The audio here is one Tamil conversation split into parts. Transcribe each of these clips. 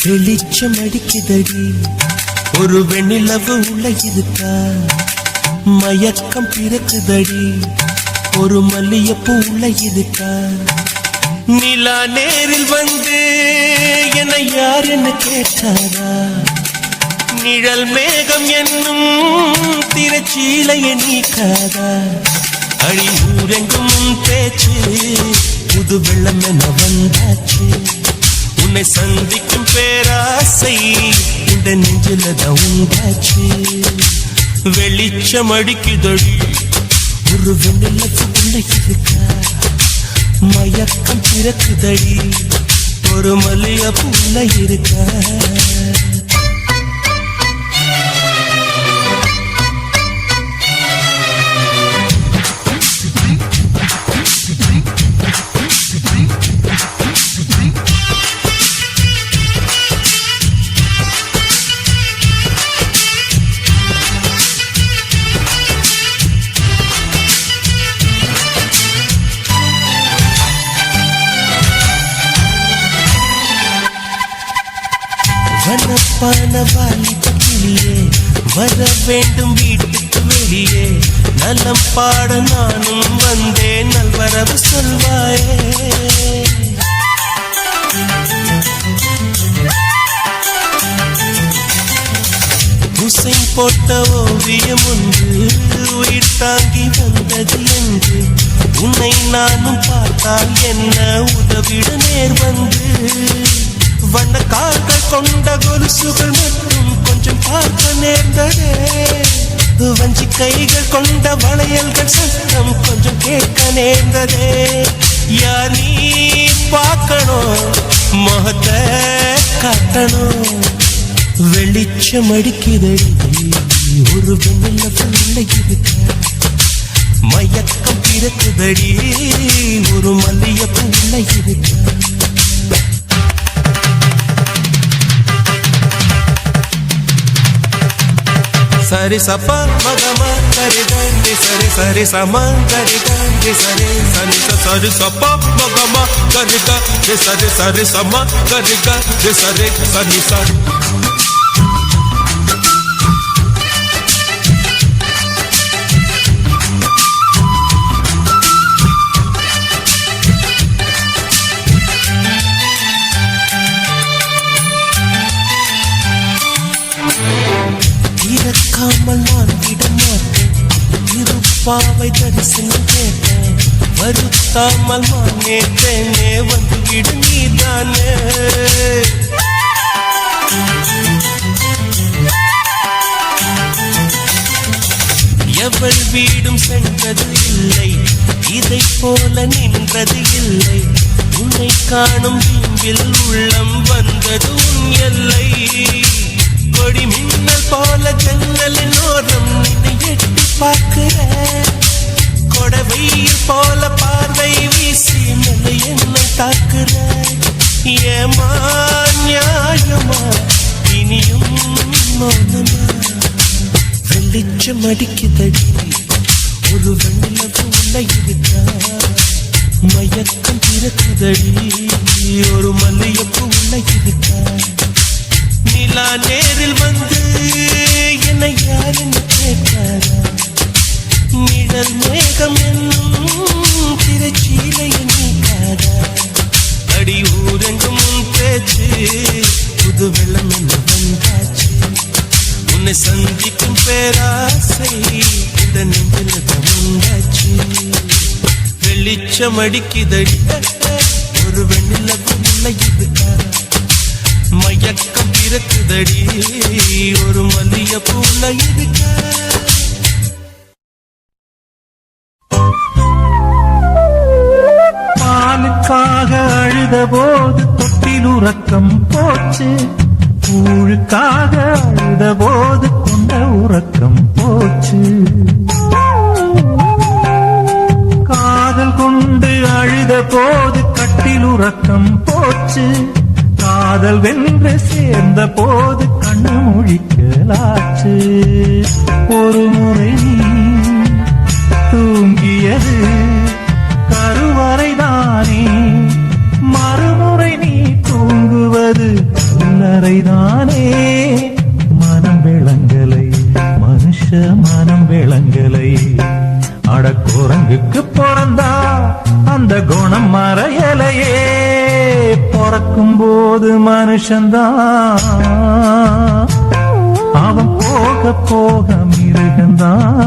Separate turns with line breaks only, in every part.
வெளிச்சம் அடிக்குதடி ஒரு வெண்ணிலவு உள்ள இருக்கா, மயக்கம் பிறக்குதடி ஒரு மல்லியப்பூ உள்ள இருக்கா. நிலா நேரில் வந்து என்ன யார் என்ன கேட்டாரா, நிழல் மேகம் என்னும் திரைச்சீலையை நீக்காதா. அடி ஊரெங்கும் பேச்சு புது வெள்ளம் என வந்தாச்சு, உன்னை சந்திக்கும் பேராசை இந்த நெஞ்சிலதான் உண்டாச்சு. வெளிச்சம் அடிக்குதடி ஒரு வெண்ணிலவுக்குள்ள இருக்கா, மயக்கம் பிறக்குதடி ஒரு மல்லிகைப்பூல இருக்கா. வனப்பான வாலிபத்திலே வர வேண்டும் வீட்டுக்கு வெளியே, நலம் பாட நானும் வந்தேன் நல்வரவு சொல்வாயே. உசை போட்ட ஓவியம் ஒன்று உயிர் தாங்கி வந்தது என்று, உன்னை நானும் பார்த்தால் என்ன உதவிட நேர் வந்து. வண்ண கால்கள் கொண்ட கொலுசுகள் மட்டும் கொஞ்சம் பார்க்க நேர்ந்ததே, வஞ்சி கைகள் கொண்ட வளையல்கள் சத்தம் கொஞ்சம் கேட்க நேர்ந்ததே. யார் நீ பார்க்கணும் முகத்தை காட்டணும், வெளிச்சம் அடிக்குதடி ஒரு வெண்ணிலவுள்ள இருக்க, மயக்கம் பிறக்குதடி ஒரு மல்லிகைப்பூல இருக்க. சரி சப்பா மகமா கரிதே சரி சரி சமா கரிதே சரி சரி சரி சப்பா மகமா கரிதே சரி சரி சமா கரிதே சரி சரி சரி. இறக்காமல் நான் விட மாட்டேன், இருப்பாவை தரிசனம் கேட்டேன், வருத்தாமல் நான் நேற்றேனே வந்து விடு நீதானே. எவள் வீடும் சென்றது இல்லை, இதை போல நின்றது இல்லை, உன்னை காணும் வீம்பில் உள்ளம் வந்தது உன் எல்லை. கொடி மின்னல் போல ஜன்னலின் ஓரம் நின்னை எட்டி பார்க்கிற, கொடவையில் போல பார்வை வீசி மேலே என்னை தாக்குற. ஏமா நியாயமா இனியும் மௌனமா, வெளிச்சம் அடிக்குதடி ஒரு வெண்ணிலவு உள்ள இருக்கா, மயக்கம் பிறக்குதடி ஒரு மல்லிகைப்பூ உள்ள இருக்கா. நிலா நேரில் வந்து என்னை யார் என்ன கேட்டாரா, நிழல் மேகம் என்னும் திரைச்சீலையை நீக்காதா. அடி ஊரெங்கும் உன் பேச்சு புது வெள்ளம் என்ன வந்தாச்சு, உன்னை சந்திக்கும் பேராசை இந்த நெஞ்சில் உண்டாச்சு. வெளிச்சம் அடிக்குதடி ஒரு வெண்ணிலவு உள்ள இருக்கா, மயக்கம் பிறக்குதடி ஒரு மல்லிகைப்பூல இருக்க.
பாலுக்காக அழுத போது தொட்டில் உறக்கம் போச்சு, கூழுக்காக அழுத போது கொண்ட உறக்கம் போச்சு. காதல் கொண்டு அழுத போது கட்டில் உறக்கம் போச்சு, காதல் வென்று சேர்ந்த போது கண்ணு முழிக்க மாறலாச்சு. ஒரு முறை நீ தூங்கியது கருவறைதானே, மறுமுறை நீ தூங்குவது கல்லறைதானே. மனம் விளங்கலை மனுஷ மனம் விளங்கலை. அடக்குரங்குக்கு பிறந்தா அந்த குணம் மறையலையே. பிறக்கும் போது மனுஷன்தான், அவன் போக போக மிருகந்தான்.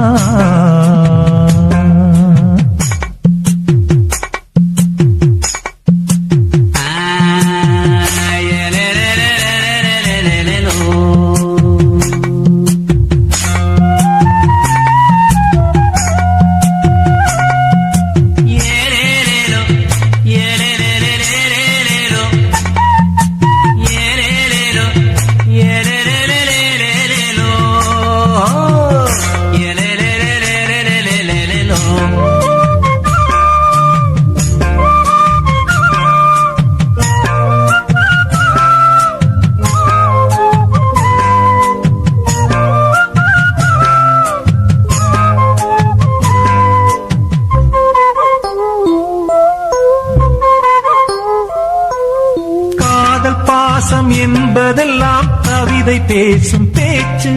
என்பதெல்லாம் கவிதை பேசும் பேச்சு.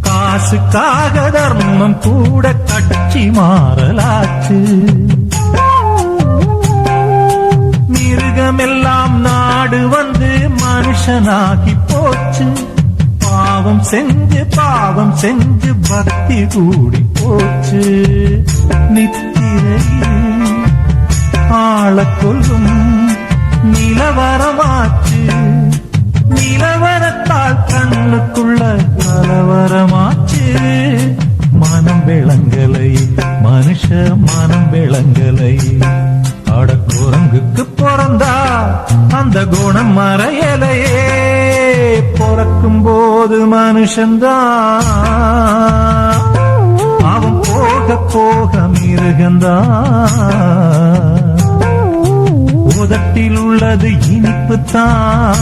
காசுக்காக தர்மம் கூட கட்சி மாறலாச்சு. மிருகமெல்லாம் நாடு வந்து மனுஷனாகி போச்சு. பாவம் செஞ்சு பக்தி கூடி போச்சு. நித்திரையில் ஆள கொல்லும் நிலவரமாச்சு. நிலவரத்தால் கண்ணுக்குள்ள கலவரமாச்சு. மனம் விளங்கலை மனுஷ மனம் விளங்கலை. அடக்குரங்குக்கு பிறந்தா அந்த குணம் மறையலையே. பிறக்கும் போது மனுஷன்தான், அவன் போக போக மிருகந்தான். உதட்டில் உள்ளது இனிப்புத்தான்,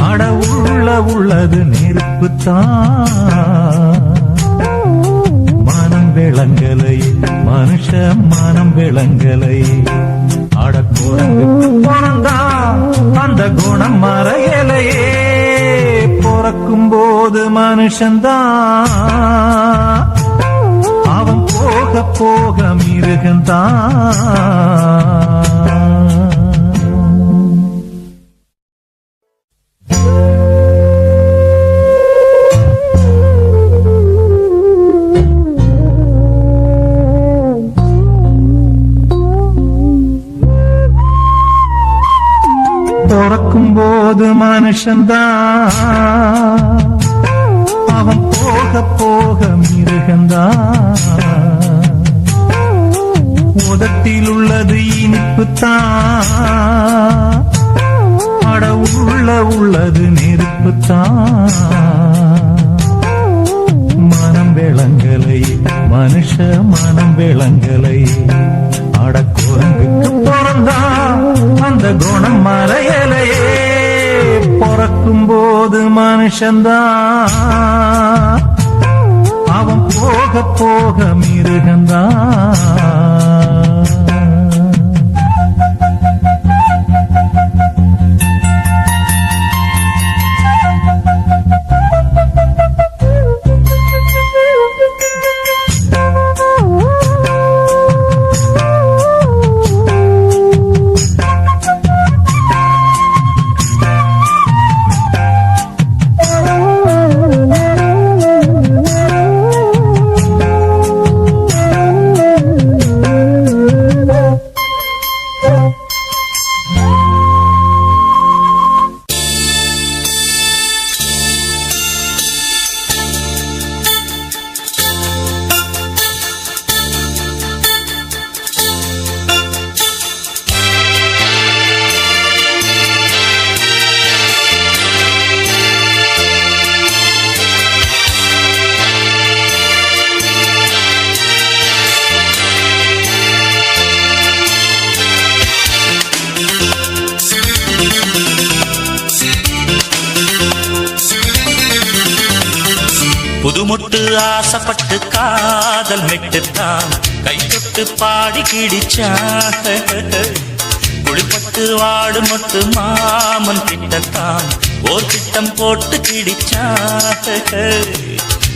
அட உள்ளது நெருப்புத்தான். மனம் விளங்கலை மனுஷ மனம் விளங்கலை. அடக்குரங்குக்கு பிறந்தா அந்த குணம் மறையலையே. பிறக்கும் போது மனுஷன்தான், அவன் போக போக மிருகந்தான். பிறக்கும் போது மனுஷன்தான், அவன் போக போக மிருகந்தான். உதட்டில் உள்ளது இனிப்புத்தான், அட உள்ளது நெருப்புத்தான். மனம் விளங்கலை மனுஷ மனம் விளங்கலை. அடக்குரங்குக்கு பிறந்தா அந்த குணம் மறையலையே. பிறக்கும் போது மனுஷன்தான், அவன் போக போக மிருகந்தான்.
புதுமொட்டு ஆசைப்பட்டு காதல் மெட்டுத்தான் கை தொட்டு பாடி கிடிச்சான் குளிப்பட்டு வாடு மொட்டு மாமன் கிட்டத்தான் ஓர் திட்டம் போட்டு கிடிச்சான்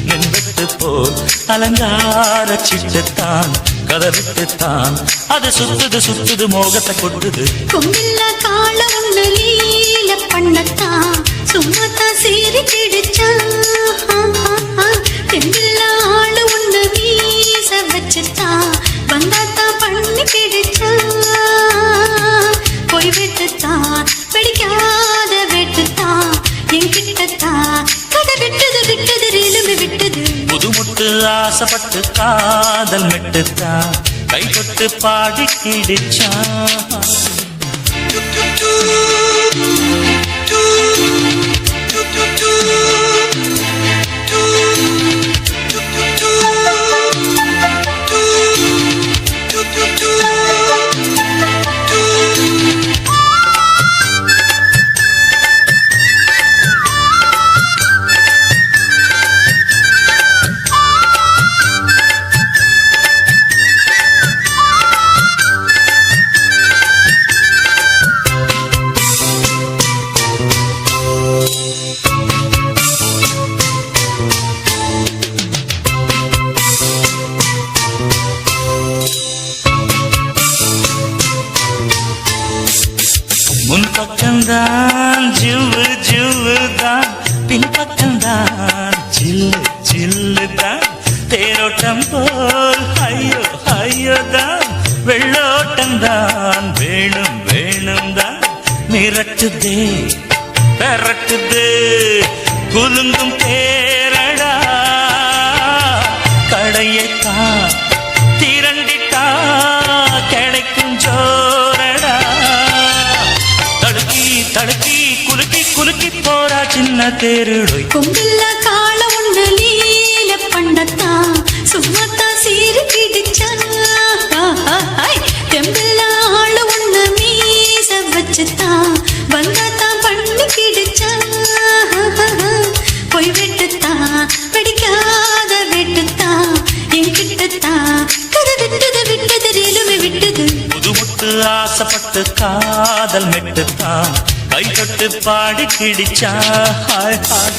மின்வெட்டு போல் அலங்கார சிட்டுத்தான் கதவிட்டுத்தான் அது சுத்துது மோகத்தை கொட்டுது
கொம்பில்ல கால ஒண்ணு லீல பண்ணத்தான் சும்மாத்தான் சீறி கிடிச்சான் தெம்பில்ல ஆளு ஒண்ணு வீச வச்சுத்தான் வந்தாத்தான் பண்ணி கிடிச்சான் போய் விட்டுத்தான் பிடிக்காத வெட்டுத்தான் என்கிட்டத்தான் கதை விட்டது ரீலுமே விட்டது
புதுமுட்டு ஆசைப்பட்டு காதல் மெட்டுத்தான் கை தொட்டு பாடி கிடிச்சான் முன்பக்கம்தான் ஜில்லு ஜில்லுதான் பின்பக்கம்தான் ஜில்லு ஜில்லுதான் தேரோட்டம் போல் ஐயோ ஐயோதான் வெள்ளோட்டம்தான் வேணும் தான் மிரட்டுதே பெரட்டுதே குலுங்கும் தேரடா கடையைத்தான் திரண்டிட்டா கிடைக்கும் ஜோரடா தடுக்கி குலுக்கி போறா சின்ன தேருடை
கொம்பில்ல கால ஒண்ணு லீல பண்ணத்தான் சும்மாத்தான் சீறி கிடிச்சான் தெம்பில்ல ஆளு ஒண்ணு மீச வச்சுத்தான் வந்தாத்தான் பண்ணி கிடிச்சான் போய் விட்டுத்தான் பிடிக்காத வெட்டுத்தான் என்கிட்டத்தான் கதை விட்டது ரீலுமே விட்டது
புதுமுட்டு ஆசைப்பட்டு காதல் மெட்டுத்தான் கை தொட்டு பாடி கிடிச்சா ஹாய் ஹாய்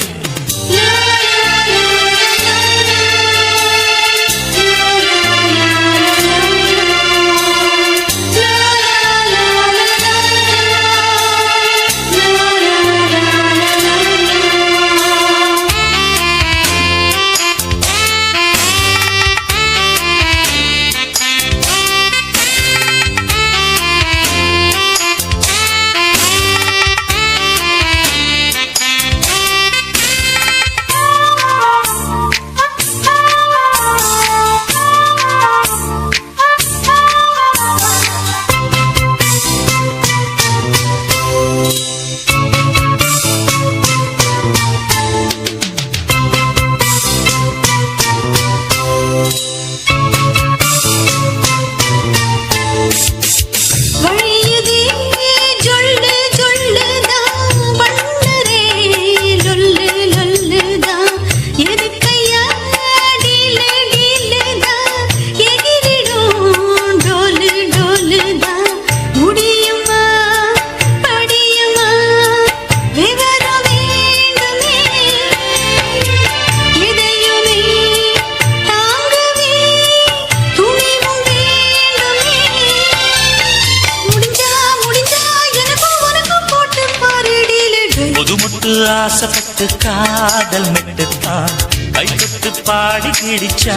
ஆசைப்பட்டு காதல் மெட்டுத்தான் கை தொட்டு பாடி கிடிச்சா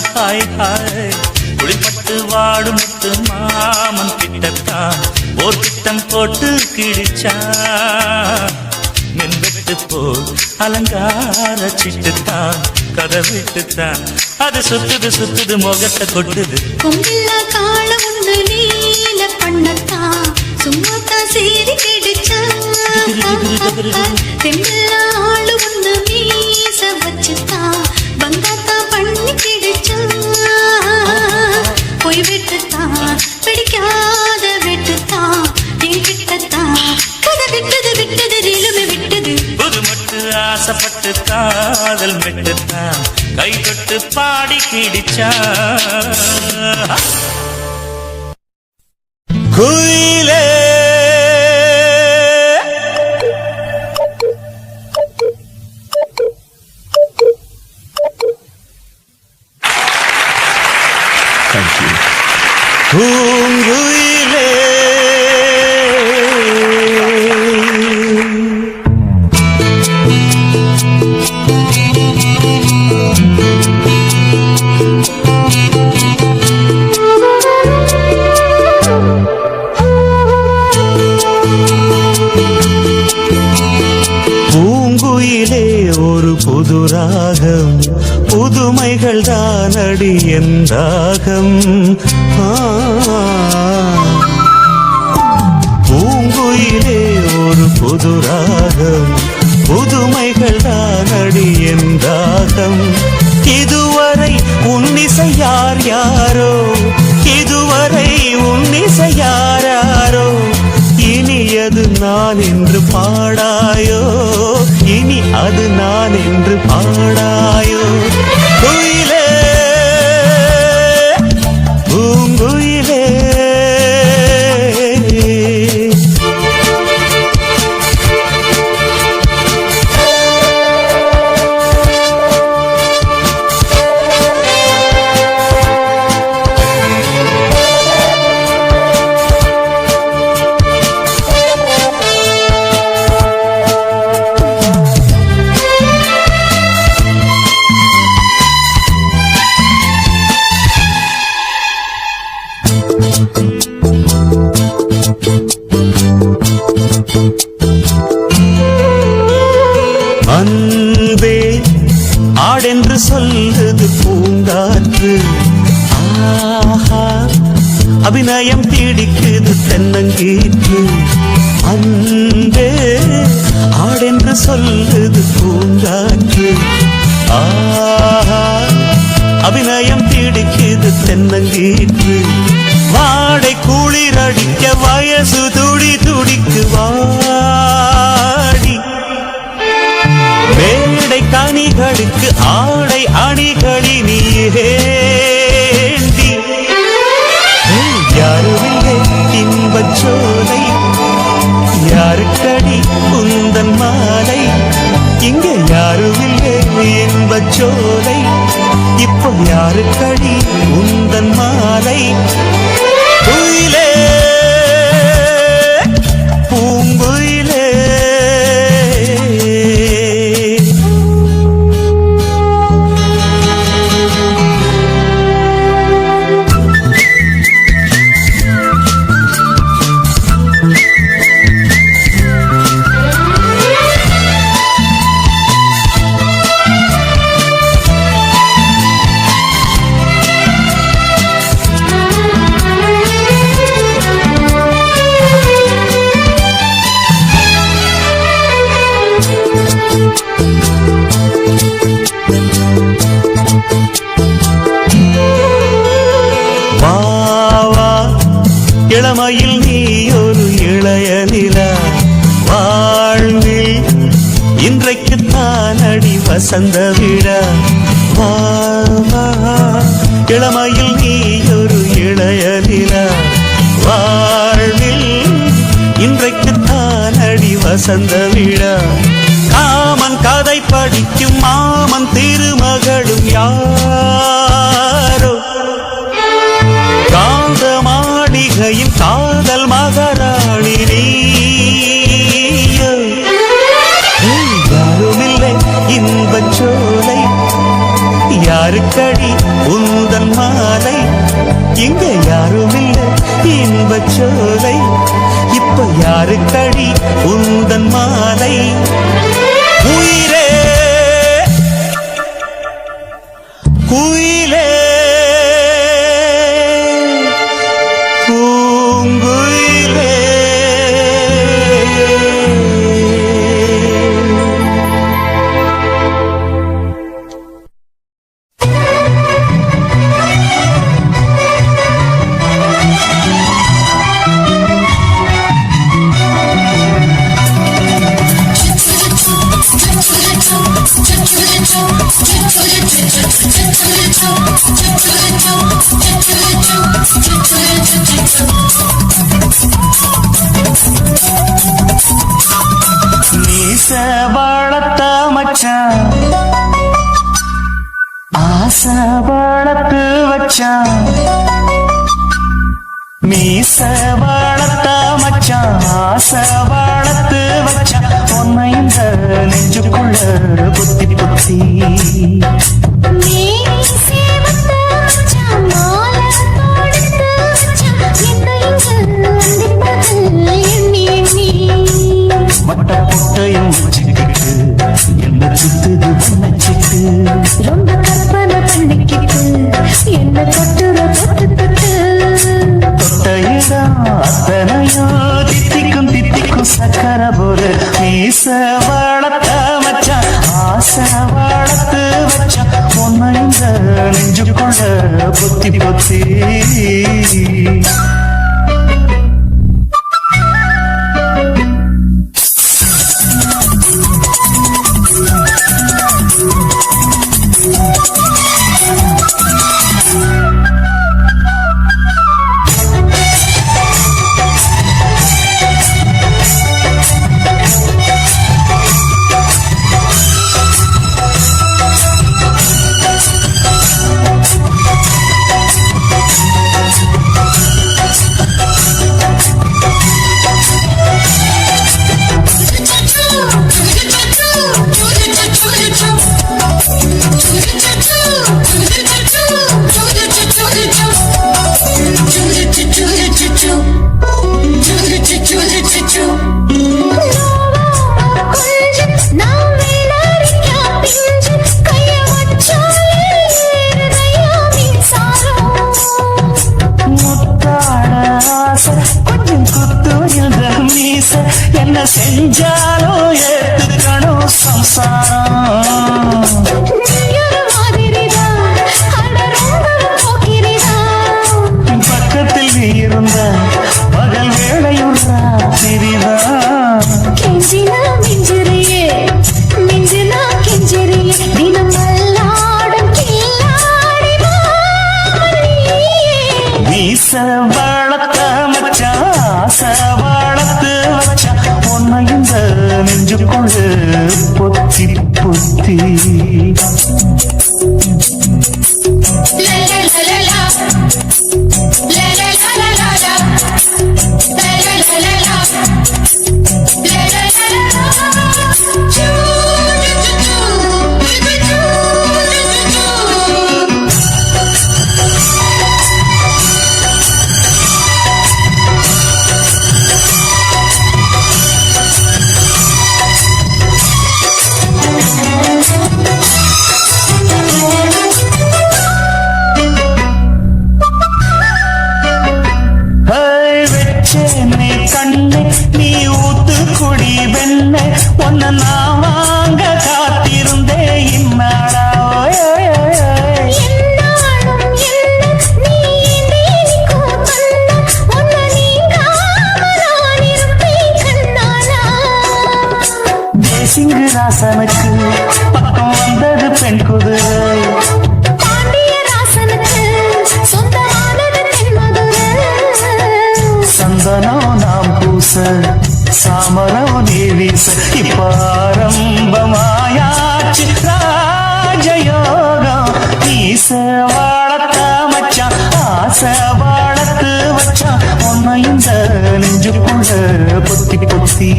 ஹாய் ஹாய் குளிப்பட்டு வாடு முத்து மாமன் கிட்டத்தான் ஓர் திட்டம் போட்டு கிடிச்சா மின்வெட்டு போல் அலங்கார சிட்டுத்தான் கதை விட்டுத்தான் அது சுத்துது முகத்தை கொட்டுது
கொம்பில்ல கால ஒண்ணு நீல பண்ணத்தான் சும்மாத்தான் சீறி கிடிச்சான் தெம்பில்ல ஆளு ஒண்ணு மீச வச்சுத்தான் வந்தாத்தான் பண்ணி கிடிச்சான் போய் விட்டுத்தான் பிடிக்காத வெட்டுத்தான் என்கிட்டத்தான் கதை விட்டது ரீலுமே விட்டது
புது மட்டு ஆசைப்பட்டு காதல் காதல் மெட்டுத்தான் கை தொட்டு பாடி கிடிச்சா
குயிலே பூங்குயிலே பூங்குயிலே ஒரு புது ராகம் புதுமைகள் தானடி என்றாகம் பூங்குயிலே ஒரு புது ராகம் புதுமைகள் தானடி என்றாகம் இதுவரை உன்னிசை யார் யாரோ இதுவரை உன்னிசை யார் யாரோ இனி அது நான் என்று பாடாயோ இனி அது நான் என்று பாடாயோ குயிலே பூங்குயிலே அன்பே ஆடென்று சொல்லுது பூங்காற்று ஆஹா அபிநயம் தீடிக்குது தென்னங்கீற்று அன்பே ஆடென்று சொல்லுது பூங்காற்று ஆஹா அபிநயம் தீடிக்குது தென்னங்கீற்று வாடை குளிரடிக்க வயசு துடி துடிக்கு வாடி மேடை கனிகளுக்கு ஆடை அணிகளி நீண்டி யாருமில்லை இன்பச்சோலை யாருக்கடி குந்தன் மாலை இங்கே யாருமில்லை இன்பச்சோலை இப்போ யாருக்கடி குந்தன் மாலை குயிலே பூங்குயிலே இளமையில் நீ ஒரு இளைய நிலா வாழ்வில் இன்றைக்கு தானடி வசந்த விழா இளமையில் நீ ஒரு இளைய நிலா வாழ்வில் இன்றைக்கு தானடி வசந்த விழா காமன் கதை படிக்கும் மாமன் திருமகளும் யாரோ காந்த மாளிகையின் காதல் மகாராணி நீயோ யாருமில்லை இன்பச்சோலை யாருக்கடி உந்தன் மாலை இங்க யாருமில்லை இன்பச்சோலை இப்ப யாருக்கடி உந்தன் மாலை உயிரே குயிலே பூங்குயிலே
Let's
ஆசை வளர்த்து வச்சான் மீச வளர்த்த மச்சான் ஆசை வளர்த்து வச்சான் உன்னை இந்த நெஞ்சுக்குள்ள புத்தி புத்தி மட்ட பொட்டையும் வச்சுக்கிட்டு என்ன சுத்துது பண்ணச்சிட்டு
ரொம்ப கற்பனை பண்ணிக்கிட்டு என்ன தொட்டுற தொட்டு தொட்டு
தொட்டையிடம் அத்தனையோ தித்திக்கும் தித்திக்கும் சக்கர போரு மீச வளர்த்த மச்சான் ஆசை வளர்த்து வச்சான் உன்னை இந்த நெஞ்சுக்குள்ள புத்தி புத்தி கொஞ்சம் குத்துயில் மீச என்ன செஞ்சாலும் ஏத்துக்கணும் சம்சாரம் பக்கத்தில் நீ இருந்த பகல் வேளையுள் ராத்திரிதான்
கெஞ்சினா மிஞ்சிறியே மிஞ்சினா கெஞ்சிறியே தினம் மல்லாடும் கில்லாடி
மீச வளர்த்த மச்சான் ஆசை வளர்த்து வச்சான் உன்னை இந்த நெஞ்சுக்குள்ள பொத்தி பொத்தி நீ கண்ணே நீ ஊத்து குடி வெண்ண ஒன்ன நான் வாங்க காத்திருந்தே இன்னாடா தேசிங்கராசனுக்கு பக்கம் வந்தது பெண் குதிரை சந்தனம் நாம் பூச சாமரம் நீ வீச இப்பாரம்பமாயாச்சு ராஜயோகம் ஈச வாழத்த மச்சான் ஆசை வாழத்து வச்சான் உன்னை இந்த நெஞ்சுக்குள்ள பொத்தி பொத்தி